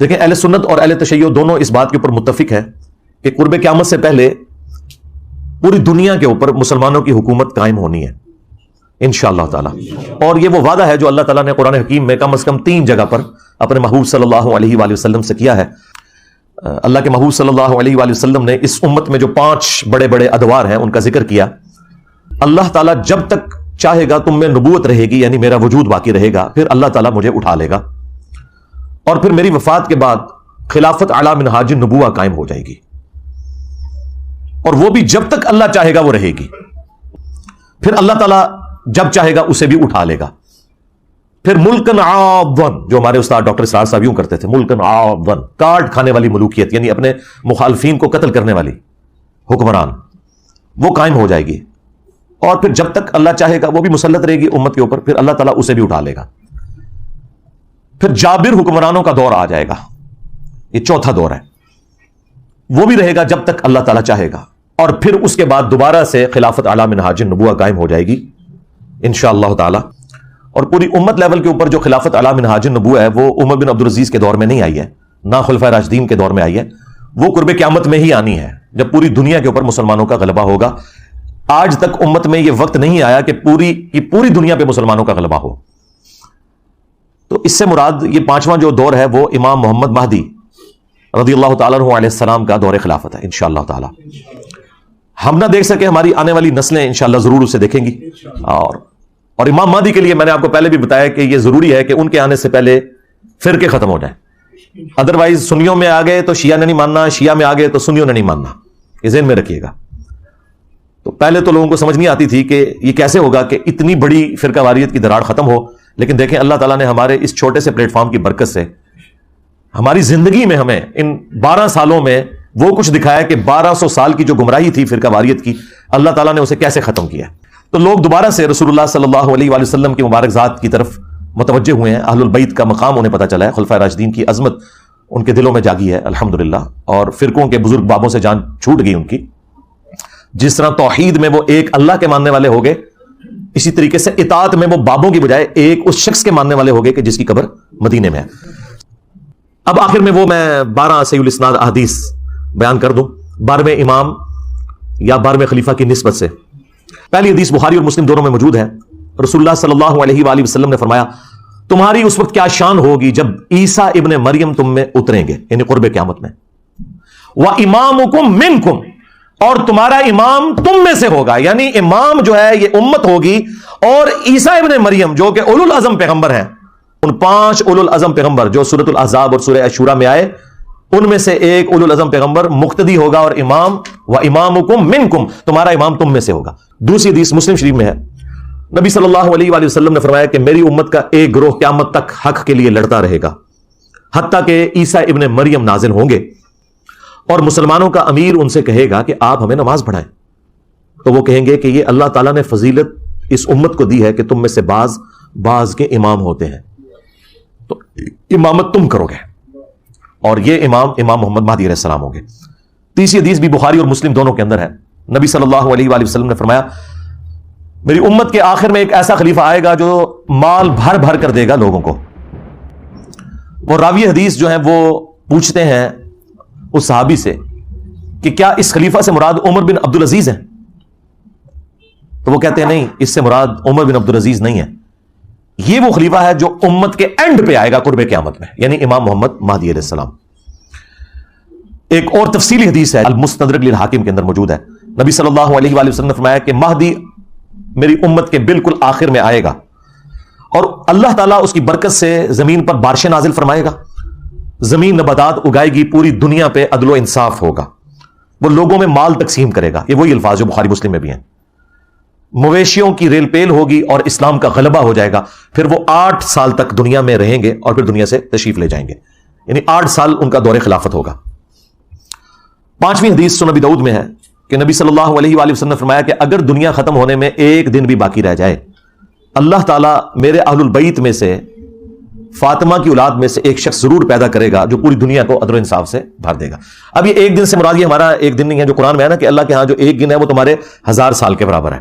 دیکھیں اہل سنت اور اہل تشیع دونوں اس بات کے اوپر متفق ہے کہ قرب قیامت سے پہلے پوری دنیا کے اوپر مسلمانوں کی حکومت قائم ہونی ہے انشاءاللہ تعالی. اور یہ وہ وعدہ ہے جو اللہ تعالیٰ نے قرآن حکیم میں کم از کم 3 جگہ پر اپنے محبوب صلی اللہ علیہ وآلہ وسلم سے کیا ہے. اللہ کے محبوب صلی اللہ علیہ وآلہ وسلم نے اس امت میں جو 5 بڑے بڑے ادوار ہیں ان کا ذکر کیا. اللہ تعالیٰ جب تک چاہے گا تم میں نبوت رہے گی، یعنی میرا وجود باقی رہے گا، پھر اللہ تعالیٰ مجھے اٹھا لے گا اور پھر میری وفات کے بعد خلافت اعلی منہاج النبوہ قائم ہو جائے گی، اور وہ بھی جب تک اللہ چاہے گا وہ رہے گی. پھر اللہ تعالیٰ جب چاہے گا اسے بھی اٹھا لے گا. پھر ملکن عاضن، جو ہمارے استاد ڈاکٹر اسرار صاحب یوں کرتے تھے، ملکن عاضن، کاٹ کھانے والی ملوکیت، یعنی اپنے مخالفین کو قتل کرنے والی حکمران، وہ قائم ہو جائے گی. اور پھر جب تک اللہ چاہے گا وہ بھی مسلط رہے گی امت کے اوپر، پھر اللہ تعالیٰ اسے بھی اٹھا لے گا. پھر جابر حکمرانوں کا دور آ جائے گا، یہ چوتھا دور ہے، وہ بھی رہے گا جب تک اللہ تعالیٰ چاہے گا. اور پھر اس کے بعد دوبارہ سے خلافت اعلی منہاج النبوہ قائم ہو جائے گی انشاءاللہ تعالی. اور پوری امت لیول کے اوپر جو خلافت اعلی منہاج النبوہ ہے وہ عمر بن عبدالعزیز کے دور میں نہیں آئی ہے، نہ خلفائے راشدین کے دور میں آئی ہے، وہ قرب قیامت میں ہی آنی ہے جب پوری دنیا کے اوپر مسلمانوں کا غلبہ ہوگا. آج تک امت میں یہ وقت نہیں آیا کہ پوری دنیا پہ مسلمانوں کا غلبہ ہو. تو اس سے مراد یہ 5واں جو دور ہے وہ امام محمد مہدی رضی اللہ تعالیٰ عنہ علیہ السلام کا دور خلافت ہے انشاءاللہ تعالی. ہم نہ دیکھ سکے، ہماری آنے والی نسلیں انشاءاللہ ضرور اسے دیکھیں گی. اور امام مہدی کے لیے میں نے آپ کو پہلے بھی بتایا کہ یہ ضروری ہے کہ ان کے آنے سے پہلے فرقے ختم ہو جائیں. ادروائز سنیوں میں آ گئے تو شیعہ نے نہیں ماننا، شیعہ میں آ گئے تو سنیوں نے نہیں ماننا، یہ ذہن میں رکھیے گا. تو پہلے تو لوگوں کو سمجھ نہیں آتی تھی کہ یہ کیسے ہوگا کہ اتنی بڑی فرقہ واریت کی دراڑ ختم ہو. لیکن دیکھیں اللہ تعالیٰ نے ہمارے اس چھوٹے سے پلیٹ فارم کی برکت سے ہماری زندگی میں ہمیں ان 12 سالوں میں وہ کچھ دکھایا کہ 1200 سال کی جو گمراہی تھی فرقہ واریت کی، اللہ تعالیٰ نے اسے کیسے ختم کیا. تو لوگ دوبارہ سے رسول اللہ صلی اللہ علیہ وآلہ وسلم کی مبارک ذات کی طرف متوجہ ہوئے ہیں. اہل البیت کا مقام انہیں پتہ چلا ہے، خلفائے راشدین کی عظمت ان کے دلوں میں جاگی ہے الحمدللہ. اور فرقوں کے بزرگ بابوں سے جان چھوٹ گئی ان کی. جس طرح توحید میں وہ ایک اللہ کے ماننے والے ہو گئے، اسی طریقے سے اطاعت میں وہ بابوں کی بجائے ایک اس شخص کے ماننے والے ہو گئے کہ جس کی قبر مدینے میں ہے. اب آخر میں وہ میں 12 صحیح الاسناد احادیث بیان کر دوں 12ویں امام یا 12ویں خلیفہ کی نسبت سے. پہلی حدیث بخاری اور مسلم دونوں میں موجود ہے. رسول اللہ صلی اللہ علیہ وآلہ وسلم نے فرمایا، تمہاری اس وقت کیا شان ہوگی جب عیسیٰ ابن مریم تم میں اتریں گے، یعنی قرب قیامت میں. وَإِمَامُكُم مِّنكُم، اور تمہارا امام تم میں سے ہوگا، یعنی امام جو ہے یہ امت ہوگی. اور عیسیٰ ابن مریم جو کہ اولو العزم پیغمبر ہیں، ان 5 اولو العزم پیغمبر جو سورۃ الاحزاب اور سورہ الشورى میں آئے، ان میں سے ایک اولو العزم پیغمبر مقتدی ہوگا اور امام. وَإِمَامُكُم مِّنكُم، تمہارا امام تم میں سے ہوگا. دوسری حدیث مسلم شریف میں ہے، نبی صلی اللہ علیہ وآلہ وسلم نے فرمایا کہ میری امت کا ایک گروہ قیامت تک حق کے لیے لڑتا رہے گا حتیٰ کہ عیسیٰ ابن مریم نازل ہوں گے. اور مسلمانوں کا امیر ان سے کہے گا کہ آپ ہمیں نماز پڑھائیں، تو وہ کہیں گے کہ یہ اللہ تعالیٰ نے فضیلت اس امت کو دی ہے کہ تم میں سے بعض کے امام ہوتے ہیں، تو امامت تم کرو گے، اور یہ امام محمد مہدی علیہ السلام ہوں گے. تیسری حدیث بھی بخاری اور مسلم دونوں کے اندر ہے. نبی صلی اللہ علیہ وآلہ وسلم نے فرمایا، میری امت کے آخر میں ایک ایسا خلیفہ آئے گا جو مال بھر بھر کر دے گا لوگوں کو. وہ راوی حدیث جو ہیں وہ پوچھتے ہیں اس صحابی سے کہ کیا اس خلیفہ سے مراد عمر بن عبدالعزیز ہیں؟ تو وہ کہتے ہیں نہیں، اس سے مراد عمر بن عبدالعزیز نہیں ہے، یہ وہ خلیفہ ہے جو امت کے اینڈ پہ آئے گا قرب قیامت میں، یعنی امام محمد مہدی علیہ السلام. ایک اور تفصیلی حدیث ہے المستدرک للحاکم کے اندر موجود ہے. نبی صلی اللہ علیہ وآلہ وسلم نے فرمایا کہ مہدی میری امت کے بالکل آخر میں آئے گا، اور اللہ تعالیٰ اس کی برکت سے زمین پر بارشیں نازل فرمائے گا، زمین نباتات اگائے گی، پوری دنیا پہ عدل و انصاف ہوگا، وہ لوگوں میں مال تقسیم کرے گا. یہ وہی الفاظ جو بخاری مسلم میں بھی ہیں. مویشیوں کی ریل پیل ہوگی اور اسلام کا غلبہ ہو جائے گا. پھر وہ 8 سال تک دنیا میں رہیں گے اور پھر دنیا سے تشریف لے جائیں گے، یعنی 8 سال ان کا دور خلافت ہوگا. 5ویں حدیث سنن ابی داؤد میں ہے کہ نبی صلی اللہ علیہ وآلہ وسلم نے فرمایا کہ اگر دنیا ختم ہونے میں ایک دن بھی باقی رہ جائے، اللہ تعالیٰ میرے اہل البیت میں سے فاطمہ کی اولاد میں سے ایک شخص ضرور پیدا کرے گا جو پوری دنیا کو عدل و انصاف سے بھر دے گا. اب یہ ایک دن سے مراد یہ ہمارا ایک دن نہیں ہے جو قرآن میں ہے نا کہ اللہ کے ہاں جو ایک دن ہے وہ تمہارے 1000 سال کے برابر ہے،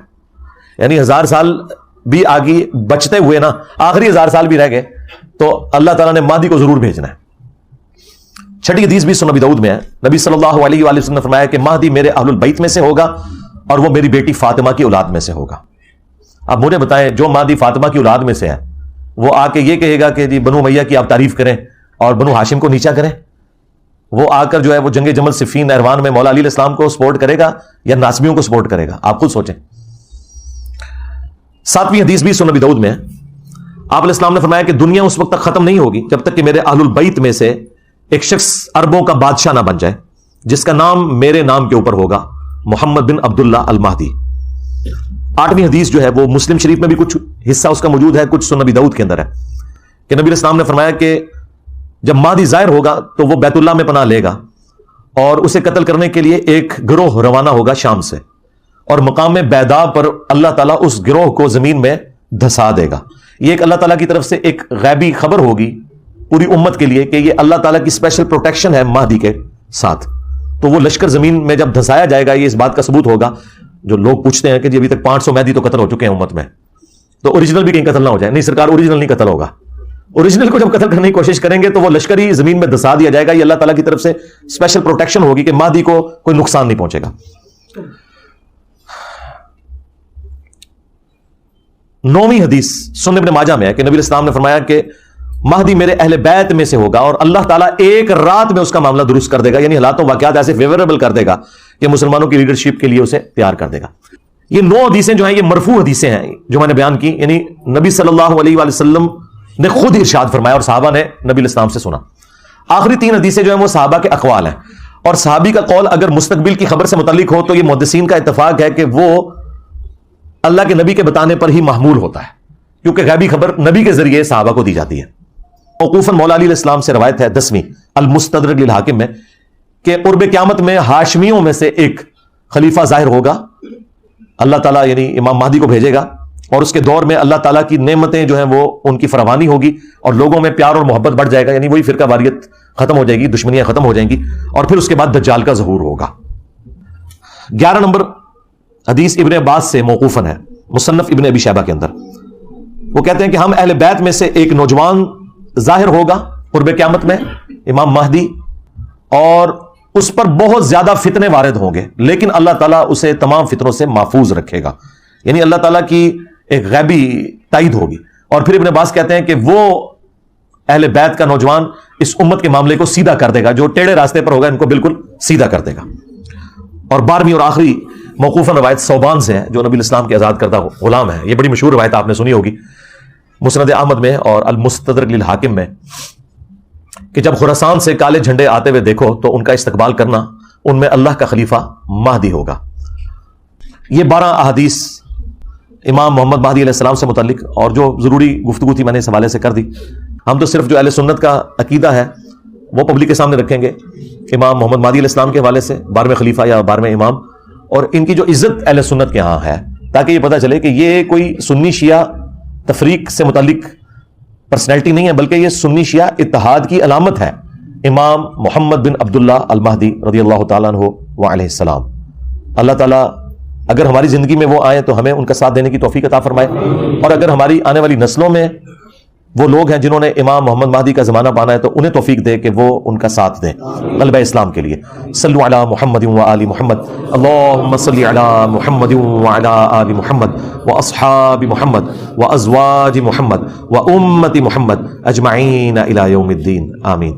یعنی 1000 سال بھی آگے بچتے ہوئے نا آخری 1000 سال بھی رہ گئے تو اللہ تعالیٰ نے مہدی کو ضرور بھیجنا ہے. چھٹی حدیث بھی سنن ابی داؤد میں ہے. نبی صلی اللہ علیہ وآلہ وسلم نے فرمایا کہ مہدی میرے اہل البیت میں سے ہوگا اور وہ میری بیٹی فاطمہ کی اولاد میں سے ہوگا. اب مجھے بتائیں جو مہدی فاطمہ کی اولاد میں سے ہے وہ آ کے یہ کہے گا کہ جی بنو امیہ کی آپ تعریف کریں اور بنو ہاشم کو نیچا کریں؟ وہ آ کر جو ہے وہ جنگ جمل صفین نہروان میں مولا علی علیہ السلام کو سپورٹ کرے گا یا ناسبیوں کو سپورٹ کرے گا؟ آپ خود سوچیں. 7ویں حدیث بھی سنن ابی داؤد میں ہے. آپ علیہ السلام نے فرمایا کہ دنیا اس وقت تک ختم نہیں ہوگی جب تک کہ میرے اہل البیت میں سے ایک شخص عربوں کا بادشاہ نہ بن جائے جس کا نام میرے نام کے اوپر ہوگا، محمد بن عبداللہ المہدی. 8ویں حدیث جو ہے وہ مسلم شریف میں بھی کچھ حصہ اس کا موجود ہے، کچھ سنن ابی داؤد کے اندر ہے کہ نبی علیہ السلام نے فرمایا کہ جب مہدی ظاہر ہوگا تو وہ بیت اللہ میں پناہ لے گا اور اسے قتل کرنے کے لیے ایک گروہ روانہ ہوگا شام سے، اور مقام بیدا پر اللہ تعالیٰ اس گروہ کو زمین میں دھسا دے گا. یہ ایک اللہ تعالیٰ کی طرف سے ایک غیبی خبر ہوگی پوری امت کے لیے کہ یہ اللہ تعالیٰ کی اسپیشل پروٹیکشن ہے مہدی کے ساتھ. تو وہ لشکر زمین میں جب دھسایا جائے گا یہ اس بات کا ثبوت ہوگا. جو لوگ پوچھتے ہیں کہ جی ابھی تک 500 مہدی تو قتل ہو چکے ہیں امت میں، تو اوریجنل بھی کہیں قتل نہ ہو جائے. نہیں سرکار، اوریجنل نہیں قتل ہوگا. اوریجنل کو جب قتل کرنے کی کوشش کریں گے تو وہ لشکر ہی زمین میں دھسا دیا جائے گا. یہ اللہ تعالیٰ کی طرف سے اسپیشل پروٹیکشن ہوگی کہ مہدی کو کوئی نقصان نہیں پہنچے گا. 9ویں حدیث سنن ابن ماجہ میں ہے کہ نبی علیہ السلام نے فرمایا کہ مہدی میرے اہل بیت میں سے ہوگا اور اللہ تعالیٰ ایک رات میں اس کا معاملہ درست کر دے گا، یعنی حالات و واقعات ایسے فیوریبل کر دے گا کہ مسلمانوں کی لیڈرشپ کے لیے اسے تیار کر دے گا. یہ 9 حدیثیں جو ہیں یہ مرفوع حدیثیں ہیں جو میں نے بیان کی، یعنی نبی صلی اللہ علیہ وآلہ وسلم نے خود ارشاد فرمایا اور صحابہ نے نبی علیہ السلام سے سنا. آخری 3 حدیثیں جو ہیں وہ صحابہ کے اقوال ہیں، اور صحابی کا قول اگر مستقبل کی خبر سے متعلق ہو تو یہ محدثین کا اتفاق ہے کہ وہ اللہ کے نبی کے بتانے پر ہی محمول ہوتا ہے، کیونکہ غیبی خبر نبی کے ذریعے صحابہ کو دی جاتی ہے. موقوفاً مولا علی علیہ السلام سے روایت ہے 10ویں المستدرک للحاکم میں کہ قرب قیامت میں ہاشمیوں میں سے ایک خلیفہ ظاہر ہوگا. اللہ تعالیٰ یعنی امام مہدی کو بھیجے گا اور اس کے دور میں اللہ تعالیٰ کی نعمتیں جو ہیں وہ ان کی فراوانی ہوگی اور لوگوں میں پیار اور محبت بڑھ جائے گا، یعنی وہی فرقہ واریت ختم ہو جائے گی، دشمنیاں ختم ہو جائیں گی، اور پھر اس کے بعد دجال کا ظہور ہوگا. 11 نمبر حدیث ابن عباس سے موقوفاً ہے مصنف ابن ابی شیبہ کے اندر. وہ کہتے ہیں کہ ہم اہل بیت میں سے ایک نوجوان ظاہر ہوگا قرب قیامت میں، امام مہدی، اور اس پر بہت زیادہ فتنے وارد ہوں گے لیکن اللہ تعالیٰ اسے تمام فتنوں سے محفوظ رکھے گا، یعنی اللہ تعالیٰ کی ایک غیبی تائید ہوگی. اور پھر ابن عباس کہتے ہیں کہ وہ اہل بیت کا نوجوان اس امت کے معاملے کو سیدھا کر دے گا، جو ٹیڑھے راستے پر ہوگا ان کو بالکل سیدھا کر دے گا. اور 12ویں اور آخری موقوفاً روایت صوبان سے ہے جو نبی الاسلام کے آزاد کردہ غلام ہے. یہ بڑی مشہور روایت آپ نے سنی ہوگی مسند احمد میں اور المستدرک للحاکم میں کہ جب خراسان سے کالے جھنڈے آتے ہوئے دیکھو تو ان کا استقبال کرنا، ان میں اللہ کا خلیفہ مہدی ہوگا. یہ 12 احادیث امام محمد مہدی علیہ السلام سے متعلق اور جو ضروری گفتگو تھی میں نے اس حوالے سے کر دی. ہم تو صرف جو اہل سنت کا عقیدہ ہے وہ پبلک کے سامنے رکھیں گے امام محمد مہدی علیہ السلام کے حوالے سے، 12ویں خلیفہ یا 12ویں امام، اور ان کی جو عزت اہل سنت کے ہاں ہے، تاکہ یہ پتہ چلے کہ یہ کوئی سنی شیعہ تفریق سے متعلق پرسنالٹی نہیں ہے بلکہ یہ سنی شیعہ اتحاد کی علامت ہے. امام محمد بن عبداللہ المہدی رضی اللہ تعالیٰ عنہ وعلیہ السلام. اللہ تعالیٰ اگر ہماری زندگی میں وہ آئیں تو ہمیں ان کا ساتھ دینے کی توفیق عطا فرمائے، اور اگر ہماری آنے والی نسلوں میں وہ لوگ ہیں جنہوں نے امام محمد مہدی کا زمانہ پانا ہے تو انہیں توفیق دے کہ وہ ان کا ساتھ دیں غلبہ اسلام کے لیے. صلو علی محمد و آل محمد، اللہم صلی علی محمد و علی آل محمد و اصحاب محمد و ازواج محمد و امت محمد اجمعین الی یوم الدین، آمین.